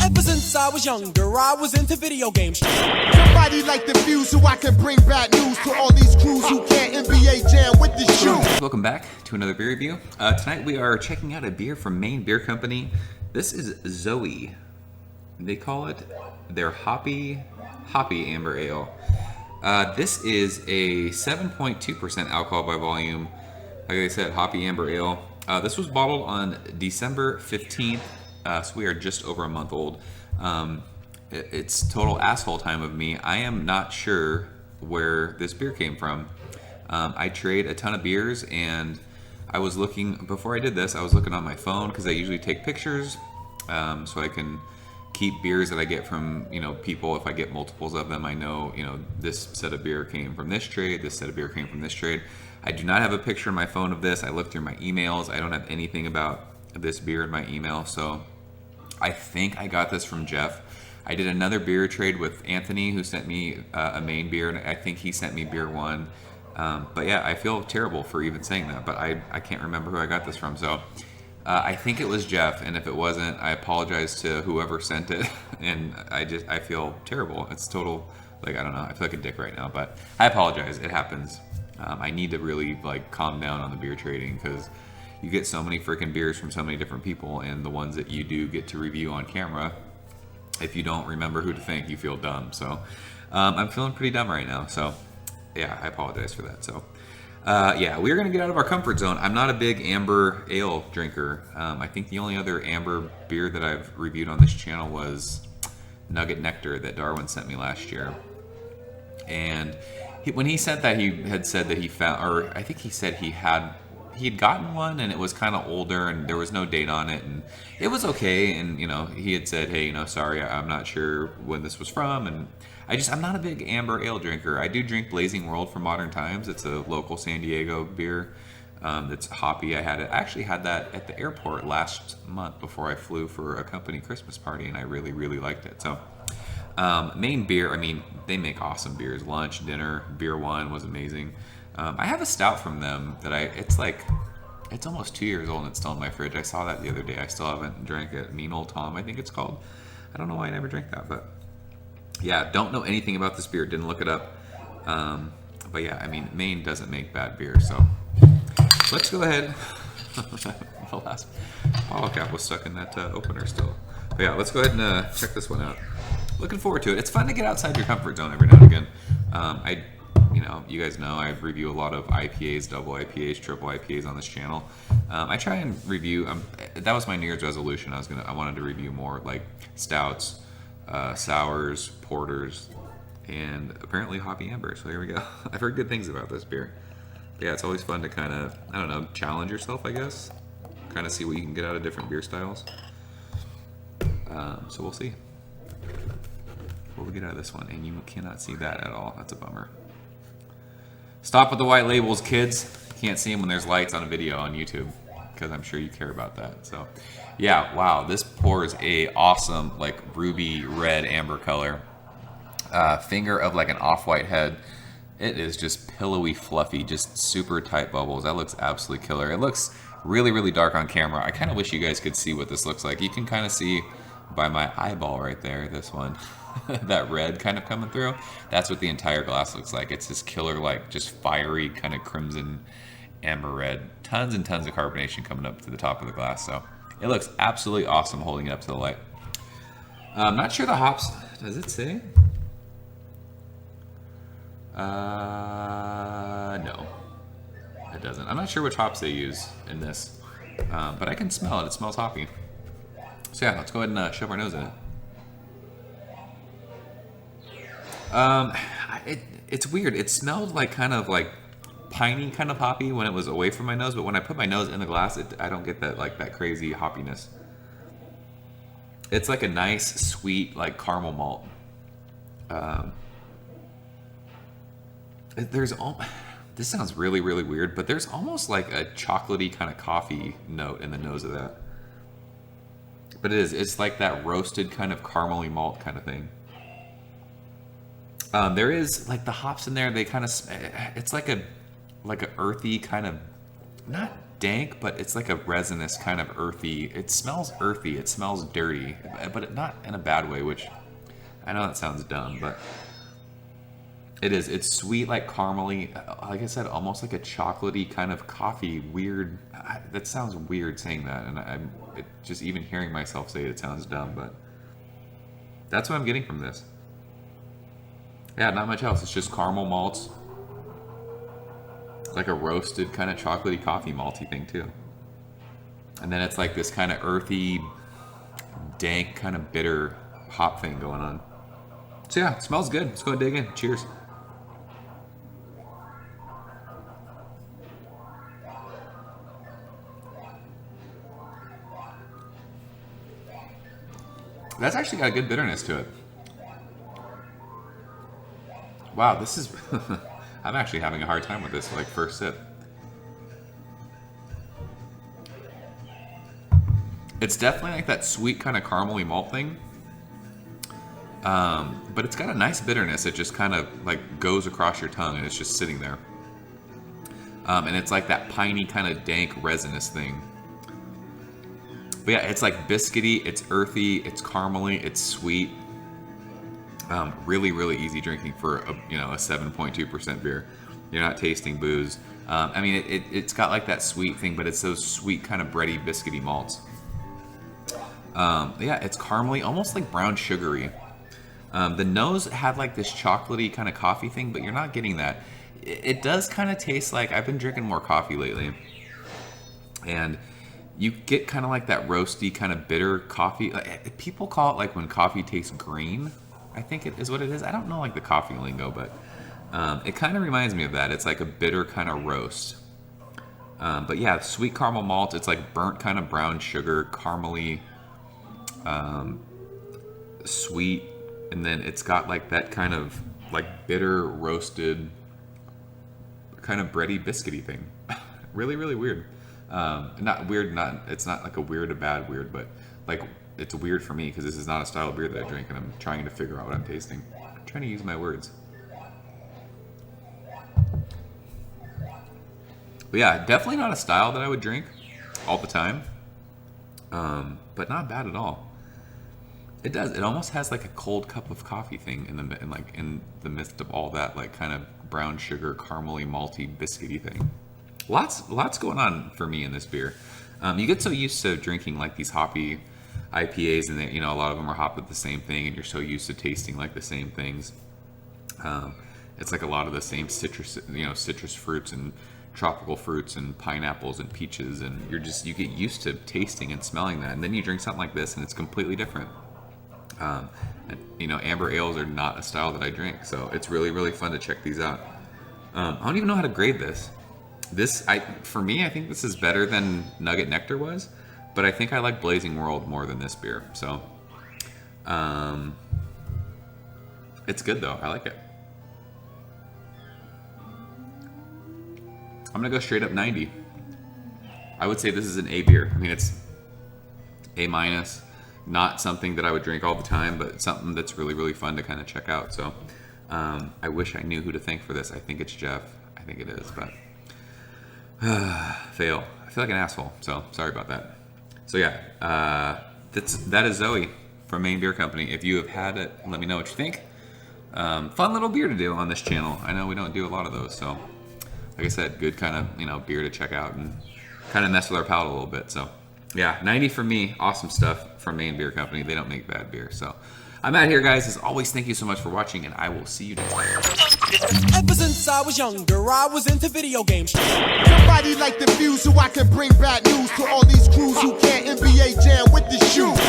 Ever since I was younger, I was into video games. Somebody like the Fuse so I can bring bad news to all these crews who can't NBA jam with the shoe. Welcome back to another beer review. Tonight we are checking out a beer from Maine Beer Company. This is Zoe. They call it their Hoppy Amber Ale. This is a 7.2% alcohol by volume. Like I said, Hoppy Amber Ale. This was bottled on December 15th, so we are just over a month old. It's total asshole time of me. I am not sure where this beer came from. I trade a ton of beers, and I was looking, before I did this, I was looking on my phone because I usually take pictures so I can keep beers that I get from, people. If I get multiples of them, I know, this set of beer came from this trade, this set of beer came from this trade. I do not have a picture in my phone of this. I looked through my emails. I don't have anything about this beer in my email, so I think I got this from Jeff. I did another beer trade with Anthony, who sent me a Maine beer, and I think he sent me beer one. But yeah, I feel terrible for even saying that, but I can't remember who I got this from, so I think it was Jeff, and if it wasn't, I apologize to whoever sent it, and I feel terrible. It's total, I don't know, I feel like a dick right now, but I apologize. It happens. I need to really calm down on the beer trading, because you get so many freaking beers from so many different people, and the ones that you do get to review on camera, if you don't remember who to thank, you feel dumb. So I'm feeling pretty dumb right now, so yeah, I apologize for that. So yeah, we're gonna get out of our comfort zone. I'm not a big amber ale drinker. I think the only other amber beer that I've reviewed on this channel was Nugget Nectar that Darwin sent me last year. And when he sent that, he had said that he found, or I think he said he had gotten one, and it was kind of older, and there was no date on it, and it was okay. And he had said, hey, sorry, I'm not sure when this was from, and I'm not a big amber ale drinker. I do drink Blazing World from Modern Times. It's a local San Diego beer that's hoppy. I actually had that at the airport last month before I flew for a company Christmas party, and I really, really liked it. So Maine Beer, they make awesome beers. Lunch, dinner, beer one was amazing. I have a stout from them that it's almost 2 years old and it's still in my fridge. I saw that the other day. I still haven't drank it. Mean Old Tom, I think it's called. I don't know why I never drank that, but yeah, don't know anything about this beer. Didn't look it up. But yeah, Maine doesn't make bad beer, so let's go ahead. The last bottle cap was stuck in that opener still. But yeah, let's go ahead and check this one out. Looking forward to it. It's fun to get outside your comfort zone every now and again. You guys know I review a lot of IPAs, double IPAs, triple IPAs on this channel. I try and review. That was my New Year's resolution. I wanted to review more stouts, sours, porters, and apparently hoppy amber. So here we go. I've heard good things about this beer. But yeah, it's always fun to kind of, challenge yourself, I guess. Kind of see what you can get out of different beer styles. So we'll see what we get out of this one. And you cannot see that at all. That's a bummer. Stop with the white labels, kids. You can't see them when there's lights on a video on YouTube, because I'm sure you care about that. So yeah, wow, this pours a awesome ruby red amber color. Finger of an off-white head. It is just pillowy, fluffy, just super tight bubbles. That looks absolutely killer. It looks really, really dark on camera. I kind of wish you guys could see what this looks like. You can kind of see by my eyeball right there, this one. That red kind of coming through. That's what the entire glass looks like. It's this killer, just fiery kind of crimson amber red. Tons and tons of carbonation coming up to the top of the glass. So it looks absolutely awesome holding it up to the light. I'm not sure the hops. Does it say? No, it doesn't. I'm not sure which hops they use in this, but I can smell it. It smells hoppy. So yeah, let's go ahead and shove our nose in it. It's weird. It smelled kind of piney kind of hoppy when it was away from my nose, but when I put my nose in the glass, I don't get that that crazy hoppiness. It's a nice sweet caramel malt. This sounds really, really weird, but there's almost a chocolatey kind of coffee note in the nose of that. But it's that roasted kind of caramely malt kind of thing. There is the hops in there. They kind of, it's like a earthy kind of, not dank, but it's like a resinous kind of earthy. It smells earthy. It smells dirty, but not in a bad way, which I know that sounds dumb, but it is. It's sweet, like caramely. Like I said, almost like a chocolatey kind of coffee. Weird. That sounds weird saying that, and just even hearing myself say it sounds dumb, but that's what I'm getting from this. Yeah, not much else. It's just caramel malts, like a roasted kind of chocolatey coffee malty thing too. And then it's like this kind of earthy, dank, kind of bitter hop thing going on. So yeah, it smells good. Let's go dig in. Cheers. That's actually got a good bitterness to it. Wow, this is... I'm actually having a hard time with this, like, first sip. It's definitely like that sweet kind of caramely malt thing. But it's got a nice bitterness. It just kind of, like, goes across your tongue and it's just sitting there. And it's like that piney kind of dank resinous thing. But yeah, it's like biscuity, it's earthy, it's caramely, it's sweet. Really, really easy drinking for a 7.2% beer. You're not tasting booze. I mean, it's got like that sweet thing, but it's those sweet kind of bready, biscuity malts. Yeah, it's caramely, almost like brown sugary. The nose had like this chocolatey kind of coffee thing, but you're not getting that. It does kind of taste like, I've been drinking more coffee lately, and you get kind of like that roasty kind of bitter coffee. People call it like when coffee tastes green, I think it is what it is. I don't know like the coffee lingo, but it kind of reminds me of that. It's like a bitter kind of roast. But yeah, sweet caramel malt. It's like burnt kind of brown sugar, caramely, sweet, and then it's got like that kind of like bitter roasted kind of bready biscuity thing. Really, really weird. Not weird, it's not like a weird, a bad weird, but like it's weird for me because this is not a style of beer that I drink, and I'm trying to figure out what I'm tasting. I'm trying to use my words. But yeah, definitely not a style that I would drink all the time, but not bad at all. It almost has like a cold cup of coffee thing in the midst of all that like kind of brown sugar, caramely, malty, biscuity thing. Lots going on for me in this beer. You get so used to drinking like these hoppy IPAs, and a lot of them are hopped with the same thing, and you're so used to tasting like the same things. It's like a lot of the same citrus fruits and tropical fruits and pineapples and peaches, and you get used to tasting and smelling that, and then you drink something like this, and it's completely different. Amber ales are not a style that I drink, so it's really, really fun to check these out. I don't even know how to grade this. For me, I think this is better than Nugget Nectar was, but I think I like Blazing World more than this beer. So, it's good though. I like it. I'm gonna go straight up 90. I would say this is an A beer. I mean, it's A minus. Not something that I would drink all the time, but something that's really, really fun to kind of check out. So, I wish I knew who to thank for this. I think it's Jeff. I think it is, but fail. I feel like an asshole. So sorry about that. So yeah, that is Zoe from Maine Beer Company. If you have had it, let me know what you think. Fun little beer to do on this channel. I know we don't do a lot of those, so like I said, good kind of beer to check out and kind of mess with our palate a little bit. So yeah, 90 for me. Awesome stuff from Maine Beer Company. They don't make bad beer. So I'm out here, guys. As always, thank you so much for watching, and I will see you next time. Ever since I was younger, I was into video games. Somebody like the views so I can bring bad news to all these crews who can't NBA jam with the shoe.